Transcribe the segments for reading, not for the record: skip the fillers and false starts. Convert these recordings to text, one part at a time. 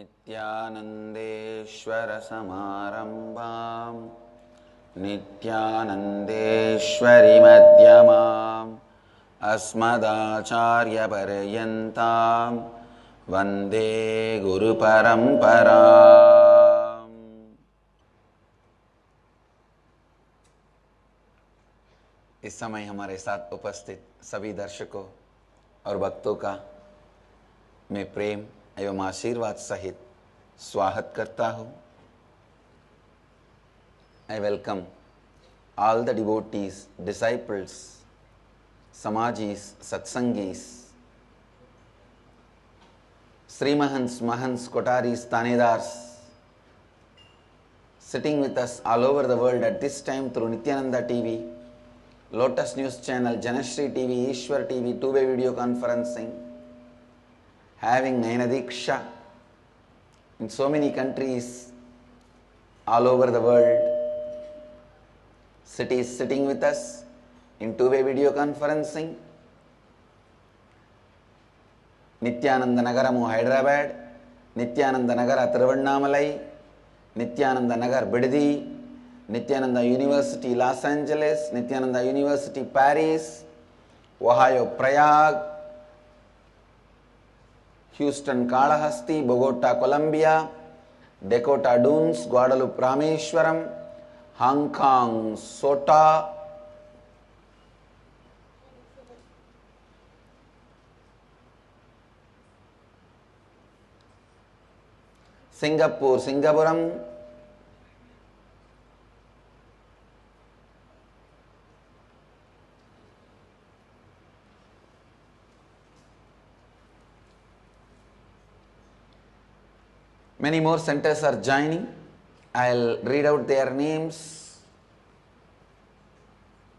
नित्यानन्देश्वरसमारम्भां नित्यानन्देश्वरिमध्यमाम् अस्मदाचार्यपर्यन्तां वन्दे गुरुपरम्पराम्। इस समय हमारे साथ उपस्थित सभी दर्शकों और भक्तों का मैं प्रेम एवं आशीर्वाद सहित स्वागत करता हूँ। I welcome all the devotees, disciples, Samajis, Satsangis, Srimahans, Mahans, Kotaris, Tanedars, sitting with us all over the world at this time through Nityananda TV, Lotus News Channel, Janashri TV, Ishwar TV, two-way video conferencing, having Nayanadiksha in so many countries all over the world, cities sitting with us in two-way video conferencing, Nityananda Nagaramu Hyderabad, Nityananda Nagara Thiruvannamalai, Nityananda Nagar Bidadi, Nityananda University Los Angeles, Nityananda University Paris, Ohio Prayag, Houston Kalahasti, Bogota Colombia, Dakota Dunes, Guadalupe Rameshwaram, Hong Kong Sota, Singapore Singapuram, many more centers are joining. I'll read out their names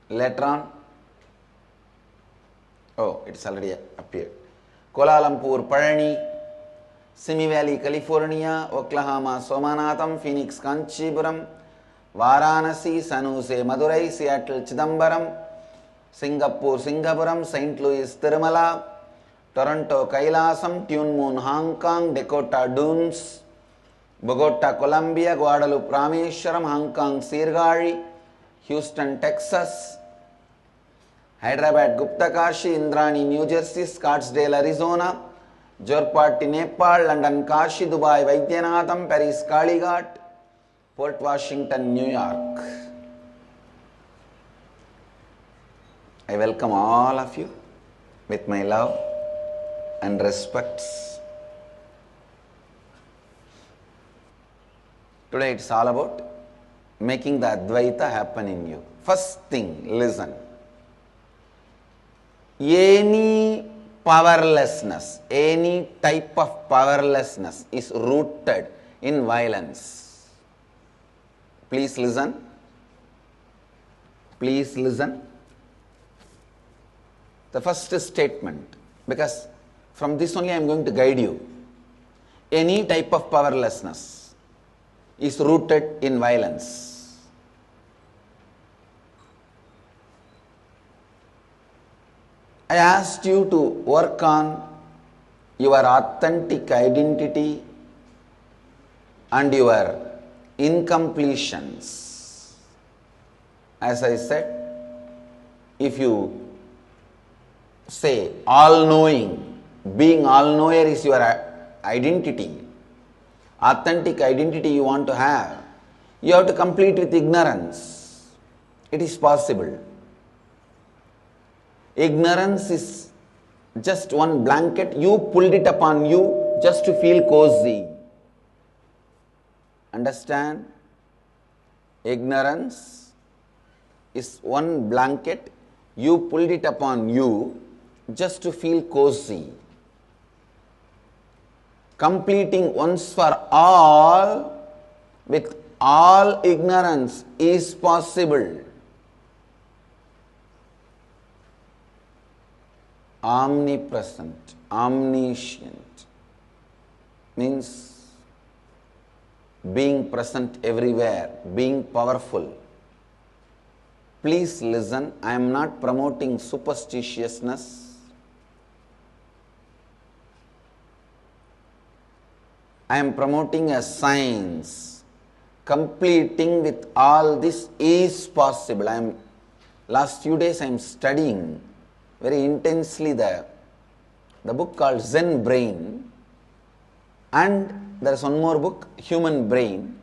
later on. Oh, it's already appeared. Kuala Lumpur, Parani, Simi Valley, California, Oklahoma, Somanatham, Phoenix, Kanchipuram, Varanasi, San Jose, Madurai, Seattle, Chidambaram, Singapore, Singapuram, St. Louis, Tirumala, Toronto, Kailasam, Tune Moon, Hong Kong, Dakota Dunes, Bogota, Colombia, Guadalupe, Rameshwaram, Hong Kong, Sirgari, Houston, Texas, Hyderabad, Gupta Kashi, Indrani, New Jersey, Scottsdale, Arizona, Jorpati, Nepal, London, Kashi, Dubai, Vaidyanatham, Paris, Kalighat, Port Washington, New York. I welcome all of you with my love and respects. Today it's all about making the Advaita happen in you. First thing, listen. Any powerlessness, any type of powerlessness is rooted in violence. Please listen. Please listen. The first statement, because from this only I am going to guide you. Any type of powerlessness is rooted in violence. I asked you to work on your authentic identity and your incompletions. As I said, if you say all-knowing, being all-knower is your identity, authentic identity you want to have, you have to complete with ignorance. It is possible. Ignorance is just one blanket, you pulled it upon you just to feel cozy. Understand? Ignorance is one blanket, you pulled it upon you just to feel cozy. Completing once for all with all ignorance is possible. Omnipresent, omniscient means being present everywhere, being powerful. Please listen, I am not promoting superstitiousness. I am promoting a science. Completing with all this is possible. Last few days I am studying very intensely the book called Zen Brain, and there is one more book, Human Brain.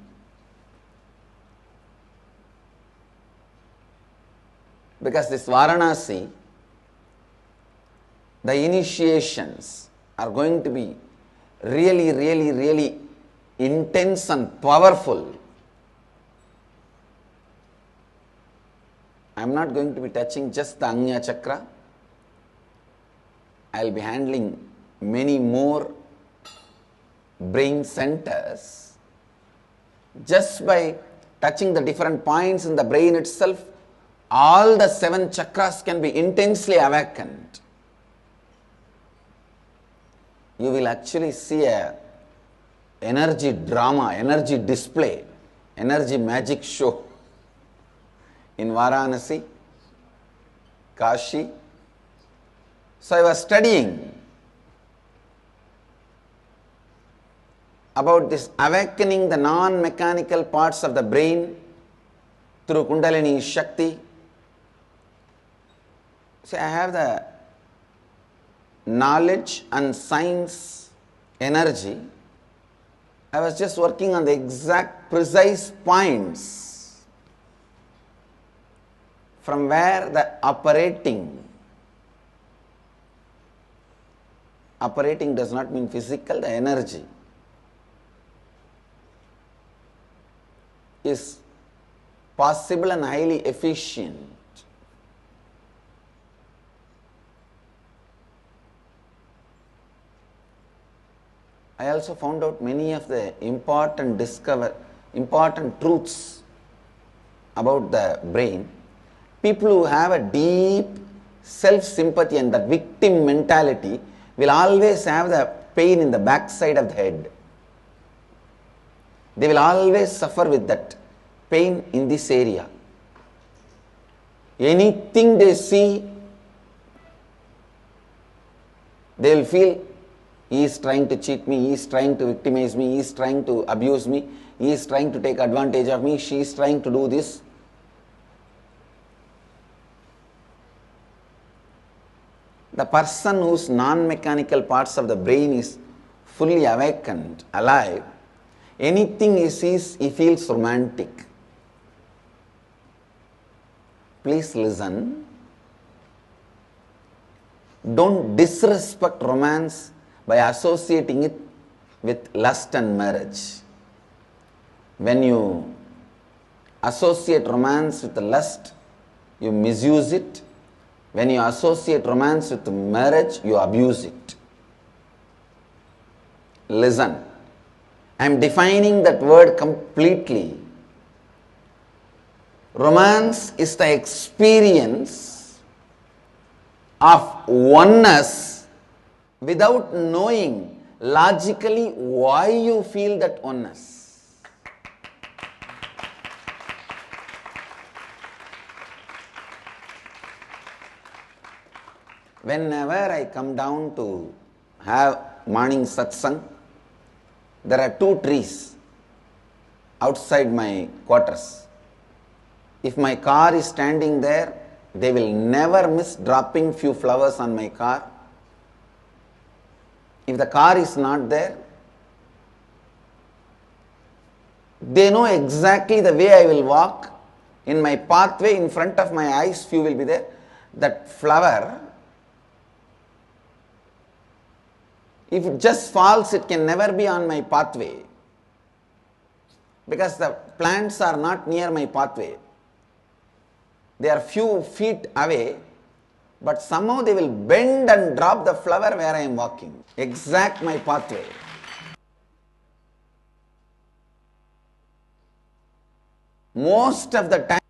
Because this Varanasi, the initiations are going to be really intense and powerful. I am not going to be touching just the Ajna Chakra. I will be handling many more brain centers. Just by touching the different points in the brain itself, all the 7 chakras can be intensely awakened. You will actually see a energy drama, energy display, energy magic show in Varanasi, Kashi. So I was studying about this awakening the non-mechanical parts of the brain through Kundalini Shakti. See, I have the knowledge and science energy. I was just working on the exact precise points from where the operating does not mean physical, the energy is possible and highly efficient. I also found out many of the important truths about the brain. People who have a deep self-sympathy and that victim mentality will always have the pain in the backside of the head. They will always suffer with that pain in this area. Anything they see, they will feel, he is trying to cheat me, he is trying to victimize me, he is trying to abuse me, he is trying to take advantage of me, she is trying to do this. The person whose non-mechanical parts of the brain is fully awakened, alive, anything he sees, he feels romantic. Please listen. Don't disrespect romance by associating it with lust and marriage. When you associate romance with lust, you misuse it. When you associate romance with marriage, you abuse it. Listen. I am defining that word completely. Romance is the experience of oneness without knowing logically why you feel that oneness. Whenever I come down to have morning satsang, there are 2 trees outside my quarters. If my car is standing there, they will never miss dropping few flowers on my car. If the car is not there, they know exactly the way I will walk. In my pathway, in front of my eyes, few will be there. That flower, if it just falls, it can never be on my pathway. Because the plants are not near my pathway. They are few feet away, but somehow they will bend and drop the flower where I am walking. Exact my pathway. Most of the time,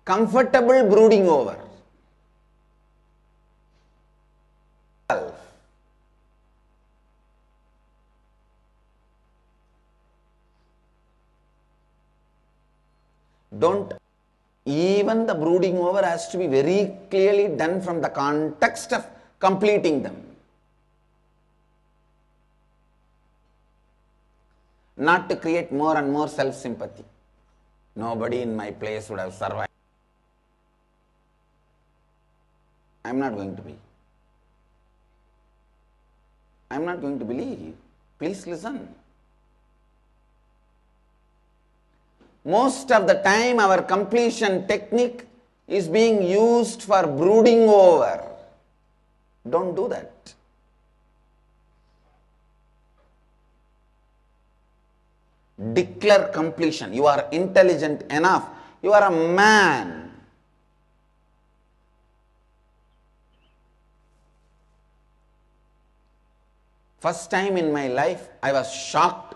comfortable brooding over. Don't, even the brooding over has to be very clearly done from the context of completing them. not to create more and more self-sympathy. Nobody in my place would have survived. I'm not going to be. I'm not going to believe. Please listen. Most of the time our completion technique is being used for brooding over. Don't do that. Declare completion. You are intelligent enough. You are a man. First time in my life, I was shocked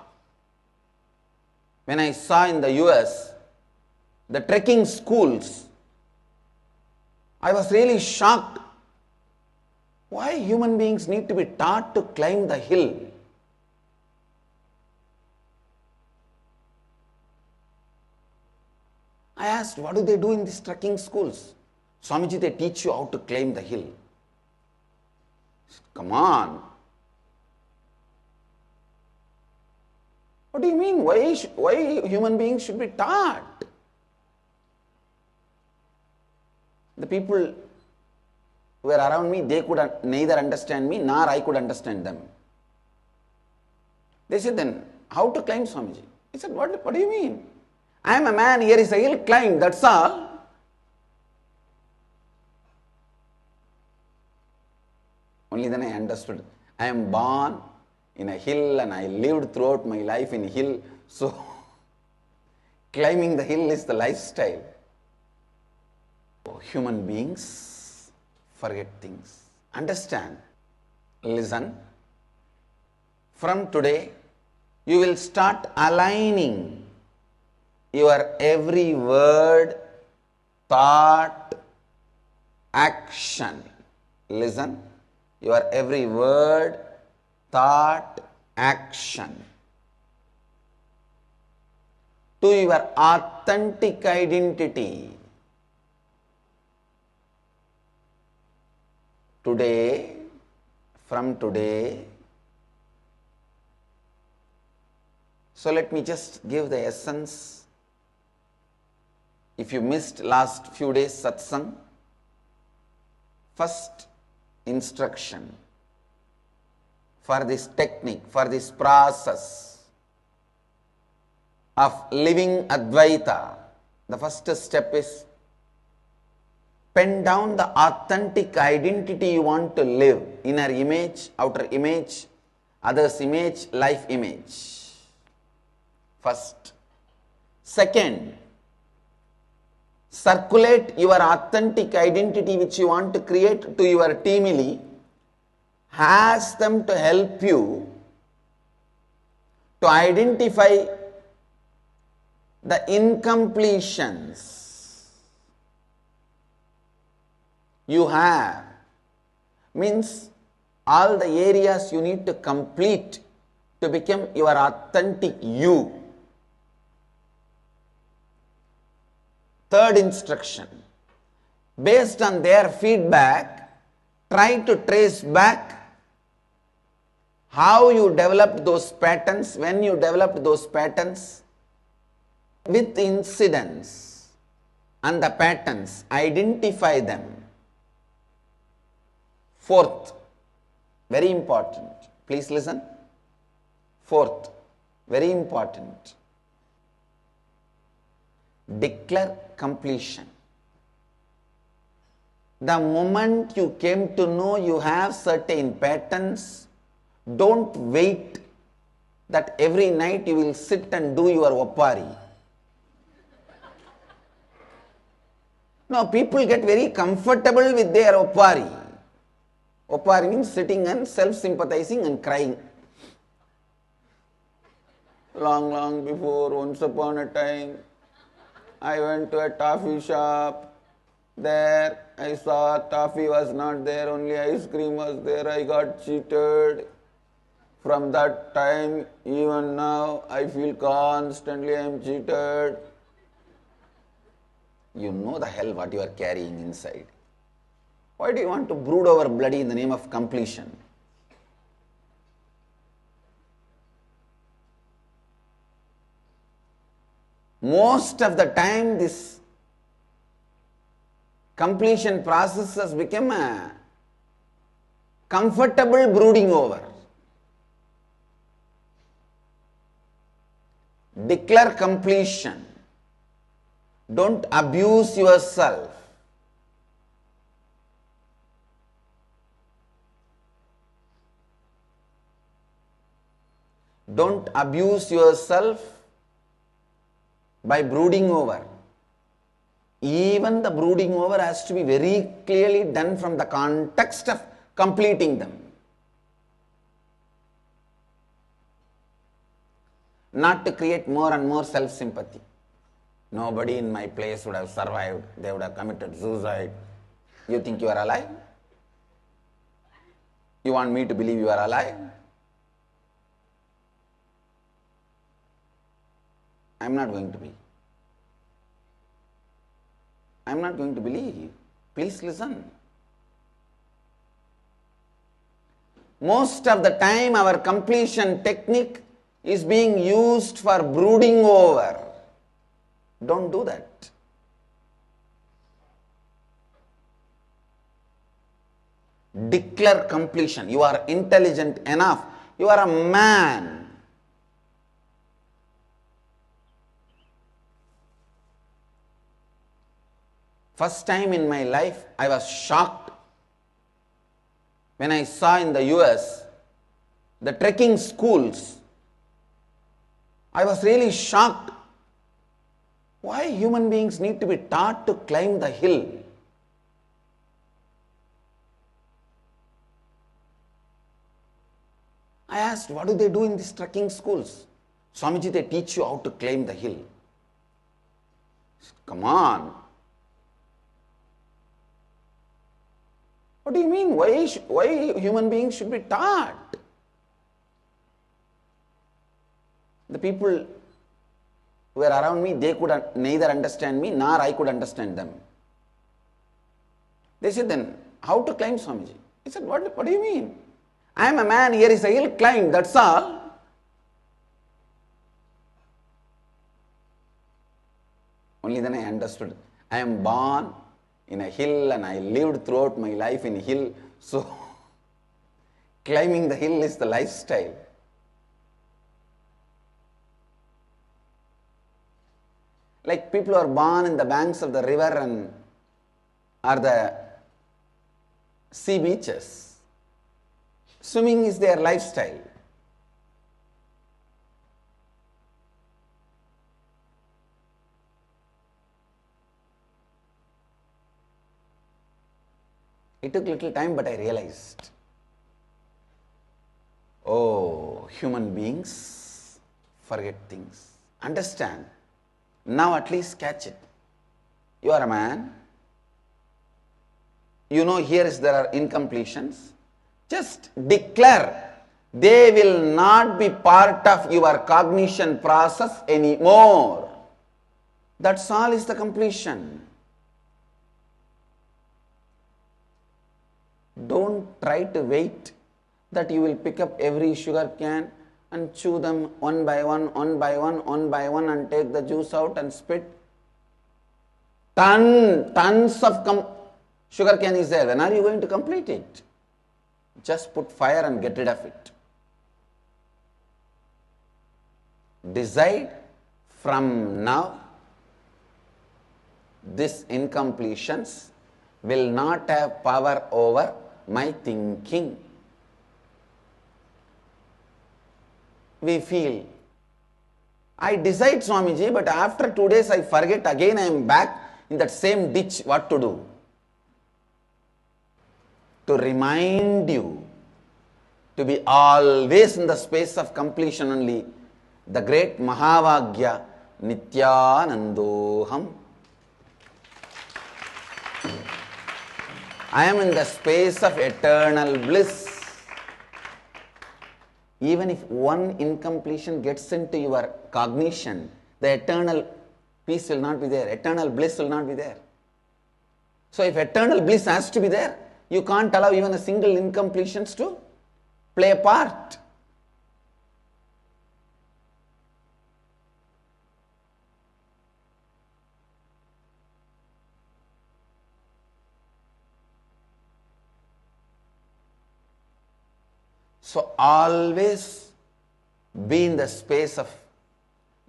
when I saw in the US the trekking schools. I was really shocked. Why human beings need to be taught to climb the hill? I asked, what do they do in these trekking schools? Swamiji, they teach you how to climb the hill. Come on. What do you mean? Why human beings should be taught? The people who were around me, they could neither understand me nor I could understand them. They said, then how to climb, Swamiji? I said, what do you mean? I am a man, here is a hill, climb, that's all. Only then I understood. I am born in a hill and I lived throughout my life in a hill. So, climbing the hill is the lifestyle. Human beings forget things. Understand. Listen. From today, you will start aligning your every word, thought, action. Listen. Your every word, thought, action to your authentic identity. Today, from today, so let me just give the essence. If you missed last few days satsang, first instruction for this technique, for this process of living Advaita, the first step is pen down the authentic identity you want to live. Inner image, outer image, others image, life image. First. Second, circulate your authentic identity which you want to create to your teamily. Ask them to help you to identify the incompletions you have. Means all the areas you need to complete to become your authentic you. Third instruction, based on their feedback, try to trace back how you developed those patterns, when you developed those patterns, with incidents and the patterns, identify them. Fourth, very important, please listen. Fourth, very important, declare completion. The moment you came to know you have certain patterns, don't wait that every night you will sit and do your Opari. No, people get very comfortable with their Opari. Opari means sitting and self-sympathizing and crying. Long before, once upon a time, I went to a toffee shop. There I saw toffee was not there, only ice cream was there. I got cheated. From that time, even now, I feel constantly I am cheated. You know the hell what you are carrying inside. Why do you want to brood over bloody in the name of completion? Most of the time, this completion process has become a comfortable brooding over. Declare completion. Don't abuse yourself. Don't abuse yourself by brooding over. Even the brooding over has to be very clearly done from the context of completing them. Not to create more and more self-sympathy. Nobody in my place would have survived. They would have committed suicide. You think you are alive? You want me to believe you are alive? I am not going to be. I am not going to believe you. Please listen. Most of the time our completion technique is being used for brooding over. Don't do that. Declare completion. You are intelligent enough. You are a man. First time in my life, I was shocked when I saw in the US the trekking schools. I was really shocked. Why human beings need to be taught to climb the hill? I asked, what do they do in these trekking schools? Swamiji, they teach you how to climb the hill. I said, come on. What do you mean? Why human beings should be taught? The people who were around me, they could neither understand me nor I could understand them. They said, then how to climb, Swamiji? I said, what do you mean? I am a man, here is a hill, climb, that's all. Only then I understood. I am born in a hill and I lived throughout my life in a hill. So, climbing the hill is the lifestyle. Like people who are born in the banks of the river and or the sea beaches. Swimming is their lifestyle. It took little time, but I realized, oh, human beings forget things. Understand. Now at least catch it. You are a man. You know there are incompletions. Just declare they will not be part of your cognition process anymore. That's all is the completion. Don't try to wait that you will pick up every sugar can and chew them one by one and take the juice out and spit. Tons of sugar cane is there. When are you going to complete it? Just put fire and get rid of it. Decide from now, these incompletions will not have power over my thinking. We feel, I decide, Swamiji, but after 2 days I forget again, I am back in that same ditch. What to do? To remind you to be always in the space of completion only, the great Mahavagya Nityanandoham. I am in the space of eternal bliss. Even if one incompletion gets into your cognition, the eternal peace will not be there. Eternal bliss will not be there. So if eternal bliss has to be there, you can't allow even a single incompletions to play a part. So always be in the space of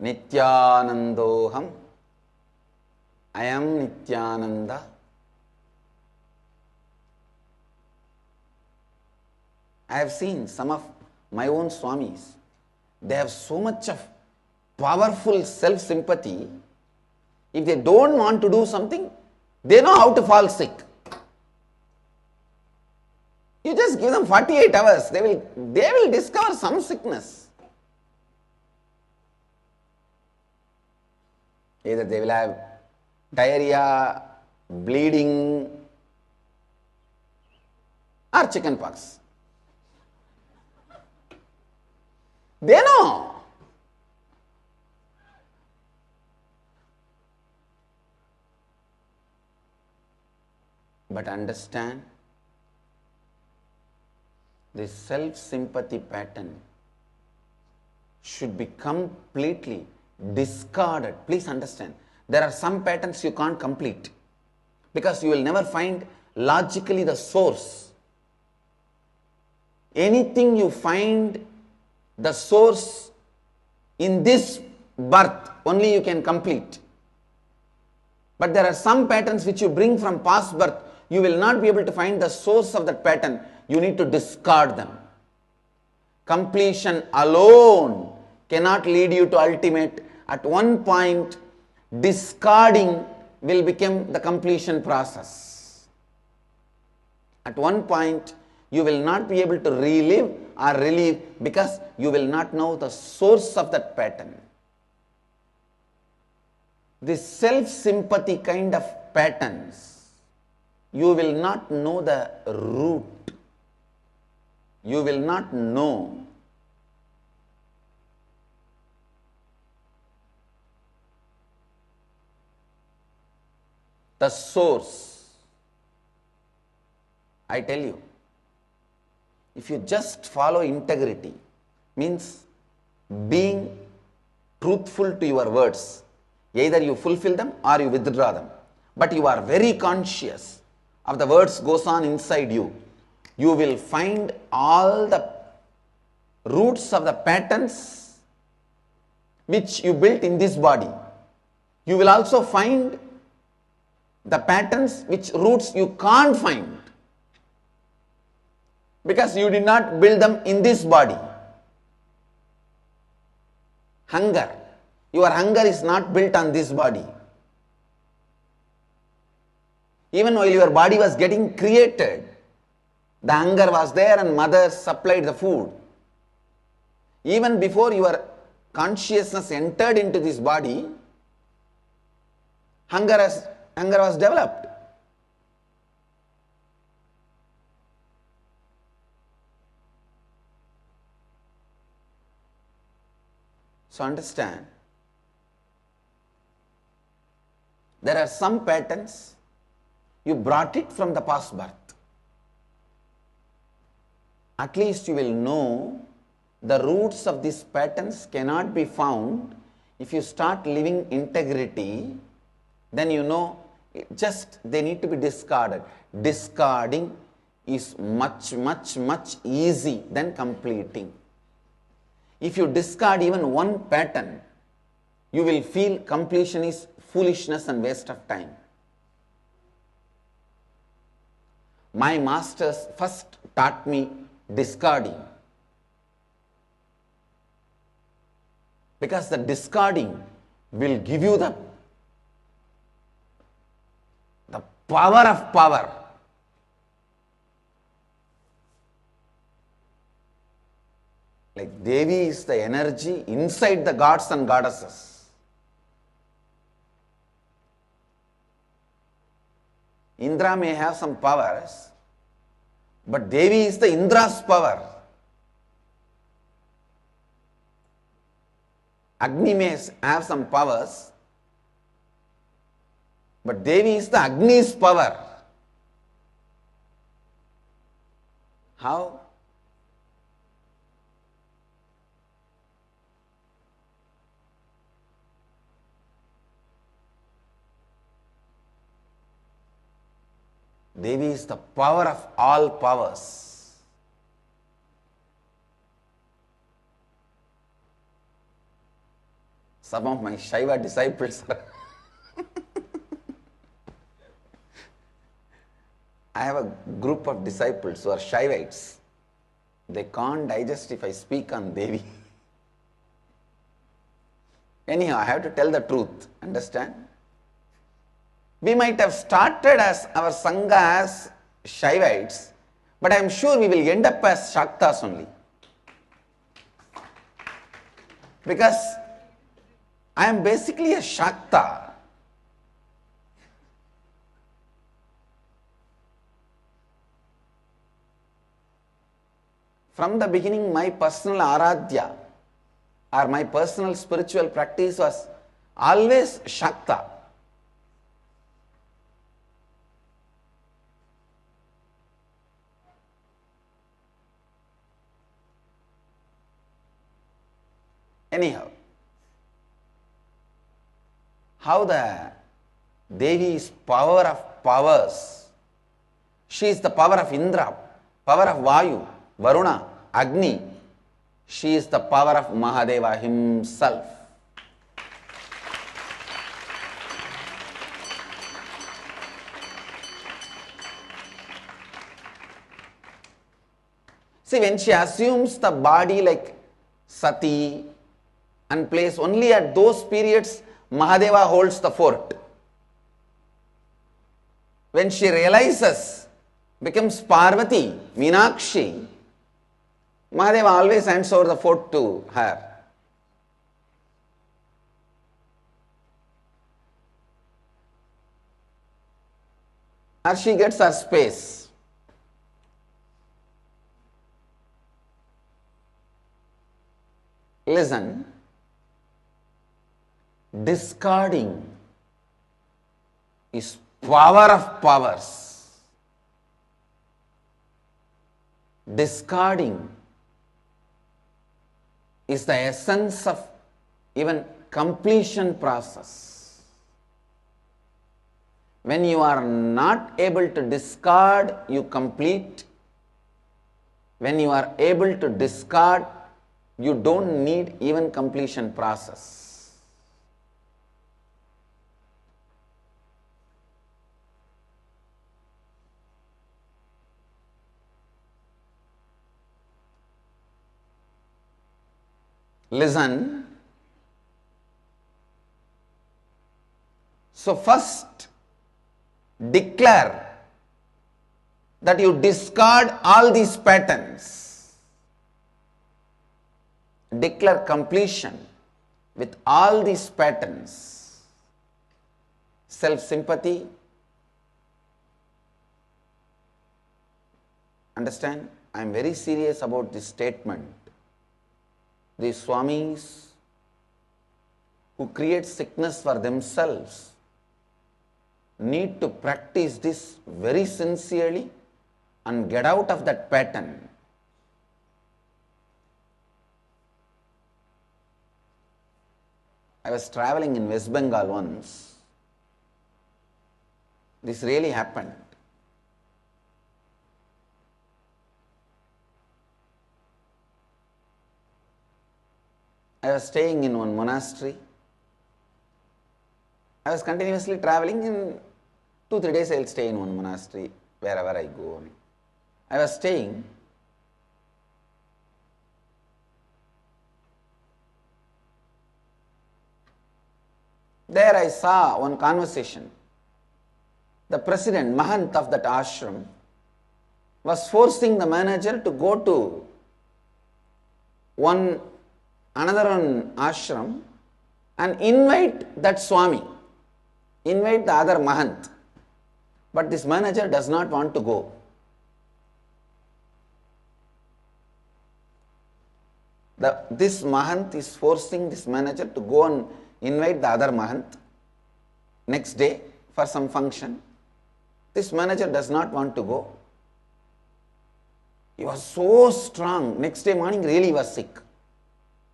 Nityanandoham. I am Nityananda. I have seen some of my own Swamis. They have so much of powerful self-sympathy. If they don't want to do something, they know how to fall sick. You just give them 48 hours, they will discover some sickness. Either they will have diarrhea, bleeding, or chicken pox. They know. But understand, this self-sympathy pattern should be completely discarded. Please understand, there are some patterns you can't complete because you will never find logically the source. Anything you find the source in this birth, only you can complete. But there are some patterns which you bring from past birth, you will not be able to find the source of that pattern. You need to discard them. Completion alone cannot lead you to ultimate. At one point, discarding will become the completion process. At one point, you will not be able to relive or relieve because you will not know the source of that pattern. This self-sympathy kind of patterns, you will not know the root. You will not know the source. I tell you, if you just follow integrity, means being truthful to your words, either you fulfill them or you withdraw them, but you are very conscious of the words goes on inside you, you will find all the roots of the patterns which you built in this body. You will also find the patterns which roots you can't find because you did not build them in this body. Hunger. Your hunger is not built on this body. Even while your body was getting created, the hunger was there and mother supplied the food. Even before your consciousness entered into this body, hunger was developed. So understand, there are some patterns you brought it from the past birth. At least you will know the roots of these patterns cannot be found. If you start living integrity, then you know just they need to be discarded. Discarding is much easy than completing. If you discard even one pattern, you will feel completion is foolishness and waste of time. My masters first taught me discarding, because the discarding will give you the power of power. Like Devi is the energy inside the gods and goddesses. Indra may have some powers, but Devi is the Indra's power. Agni may have some powers, but Devi is the Agni's power. How? Devi is the power of all powers. Some of my Shaiva disciples are I have a group of disciples who are Shaivites. They can't digest if I speak on Devi. Anyhow, I have to tell the truth. Understand? We might have started as our Sangha as Shaivites, but I am sure we will end up as Shaktas only. Because I am basically a Shakta. From the beginning, my personal Aradhya or my personal spiritual practice was always Shakta. Anyhow, how the Devi is power of powers. She is the power of Indra, power of Vayu, Varuna, Agni. She is the power of Mahadeva himself. See, when she assumes the body like Sati and plays only at those periods, Mahadeva holds the fort. When she realizes, becomes Parvati, Meenakshi, Mahadeva always hands over the fort to her. Or she gets her space. Listen, discarding is power of powers. Discarding is the essence of even completion process. When you are not able to discard, you complete. When you are able to discard, you don't need even completion process. Listen. So first, declare that you discard all these patterns. Declare completion with all these patterns. Self-sympathy. Understand? I am very serious about this statement. These Swamis who create sickness for themselves need to practice this very sincerely and get out of that pattern. I was traveling in West Bengal once. This really happened. I was staying in one monastery. I was continuously traveling. In 2-3 days I will stay in one monastery wherever I go. I was staying. There I saw one conversation. The president, Mahant of that ashram, was forcing the manager to go to another ashram and invite that Swami, invite the other Mahant. But this manager does not want to go. This Mahant is forcing this manager to go and invite the other Mahant next day for some function. This manager does not want to go. He was so strong. Next day morning really he was sick.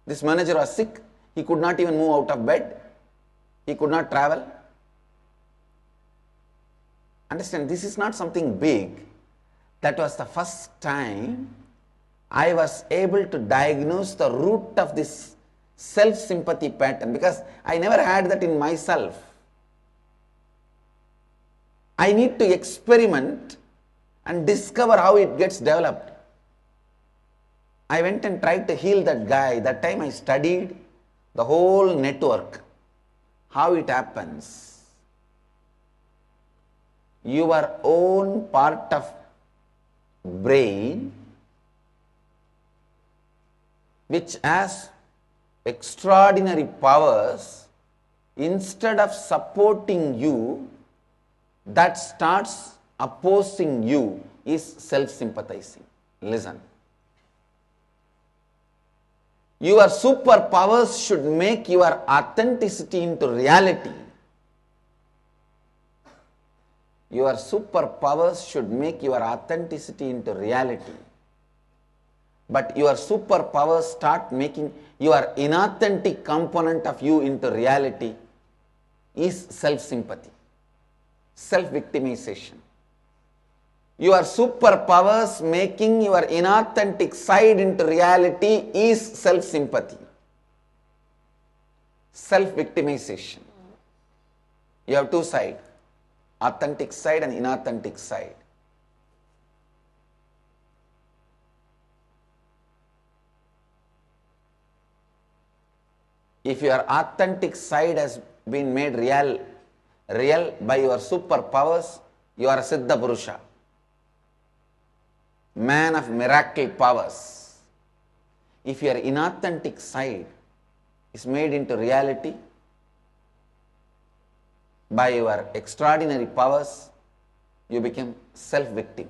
This manager was sick. He could not even move out of bed. He could not travel. Understand, this is not something big. That was the first time I was able to diagnose the root of this self-sympathy pattern, because I never had that in myself. I need to experiment and discover how it gets developed. I went and tried to heal that guy. That time I studied the whole network, how it happens. Your own part of brain, which has extraordinary powers, instead of supporting you, that starts opposing you, is self-sympathizing. Listen. Your superpowers should make your authenticity into reality. Your superpowers should make your authenticity into reality. But your superpowers start making your inauthentic component of you into reality is self-sympathy, self-victimization. Your superpowers making your inauthentic side into reality is self-sympathy, self-victimization. You have two sides, authentic side and inauthentic side. If your authentic side has been made real by your superpowers, you are a Siddha Purusha, man of miracle powers. If your inauthentic side is made into reality by your extraordinary powers, you become self-victim,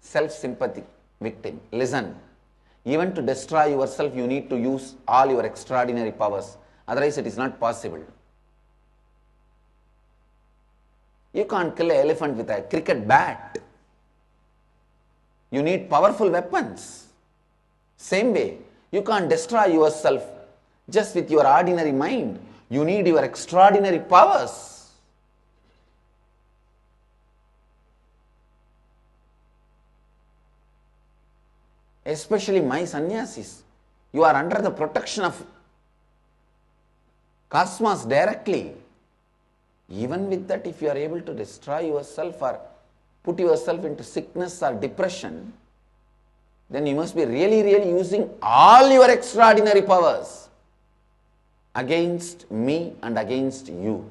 self-sympathy victim. Listen, even to destroy yourself, you need to use all your extraordinary powers. Otherwise, it is not possible. You can't kill an elephant with a cricket bat. You need powerful weapons. Same way, you can't destroy yourself just with your ordinary mind. You need your extraordinary powers. Especially my sannyasis, you are under the protection of cosmos directly. Even with that, if you are able to destroy yourself or put yourself into sickness or depression, then you must be really using all your extraordinary powers against me and against you.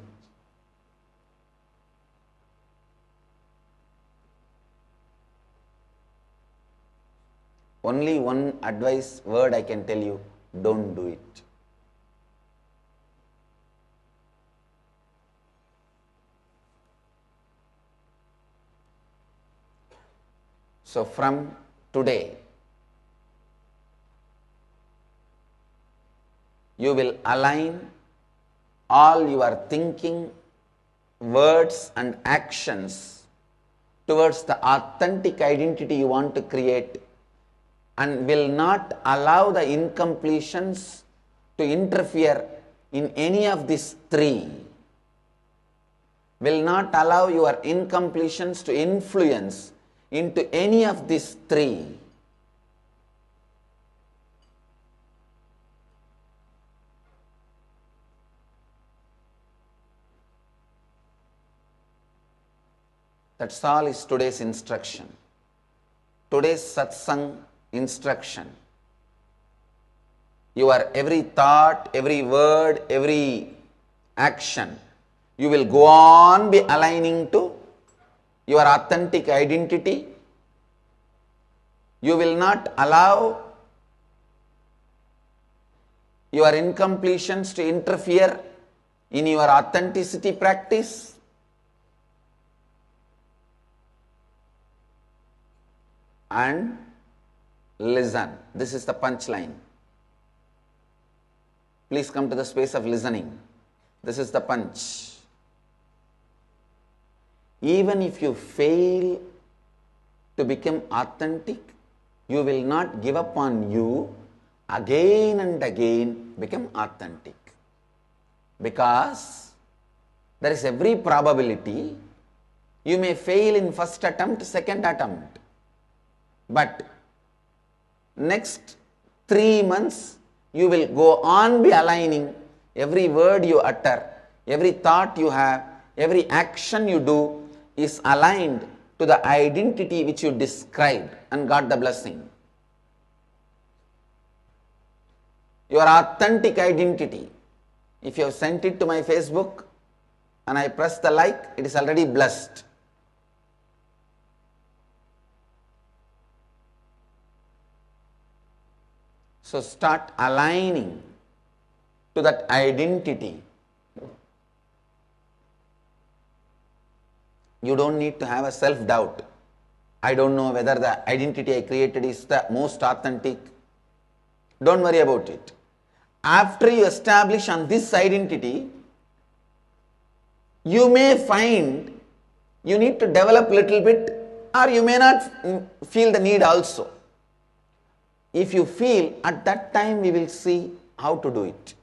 Only one advice word I can tell you, don't do it. So from today, you will align all your thinking, words and actions towards the authentic identity you want to create, and will not allow the incompletions to interfere in any of these three. Will not allow your incompletions to influence into any of these three. That's all is today's instruction. Today's satsang instruction. Your every thought, every word, every action, you will go on be aligning to your authentic identity. You will not allow your incompletions to interfere in your authenticity practice. And listen. This is the punchline. Please come to the space of listening. This is the punch. Even if you fail to become authentic, you will not give up on you. Again and again become authentic. Because there is every probability you may fail in first attempt, second attempt. But next 3 months, you will go on be aligning every word you utter, every thought you have, every action you do is aligned to the identity which you described and got the blessing. Your authentic identity. If you have sent it to my Facebook and I press the like, it is already blessed. So start aligning to that identity. You don't need to have a self-doubt. I don't know whether the identity I created is the most authentic. Don't worry about it. After you establish on this identity, you may find you need to develop little bit, or you may not feel the need also. If you feel, at that time we will see how to do it.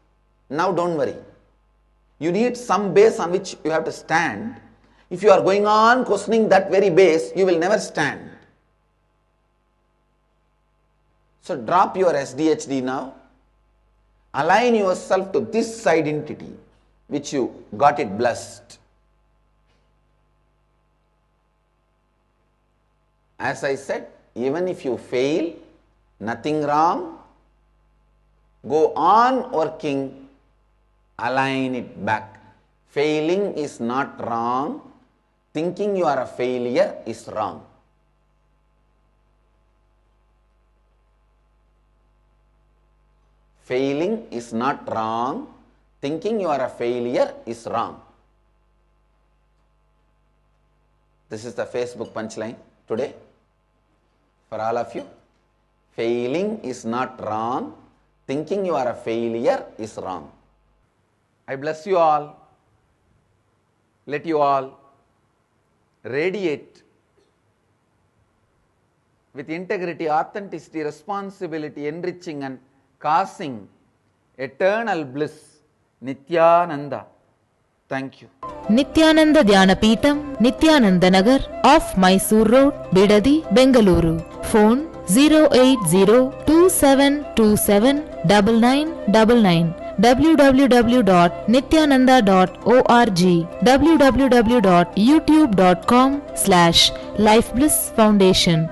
Now don't worry. You need some base on which you have to stand. If you are going on questioning that very base, you will never stand. So drop your SDHD now. Align yourself to this identity which you got it blessed. As I said, even if you fail, nothing wrong. Go on working, align it back. Failing is not wrong. Thinking you are a failure is wrong. Failing is not wrong. Thinking you are a failure is wrong. This is the Facebook punchline today for all of you. Failing is not wrong. Thinking you are a failure is wrong. I bless you all. Let you all radiate with integrity, authenticity, responsibility, enriching and causing eternal bliss. Nityananda. Thank you. Nityananda Dhyanapītam, Nityananda Nagar, off Mysore Road, Bidadi, Bengaluru. Phone 08027279999. www.nityananda.org. www.youtube.com/Life Bliss Foundation.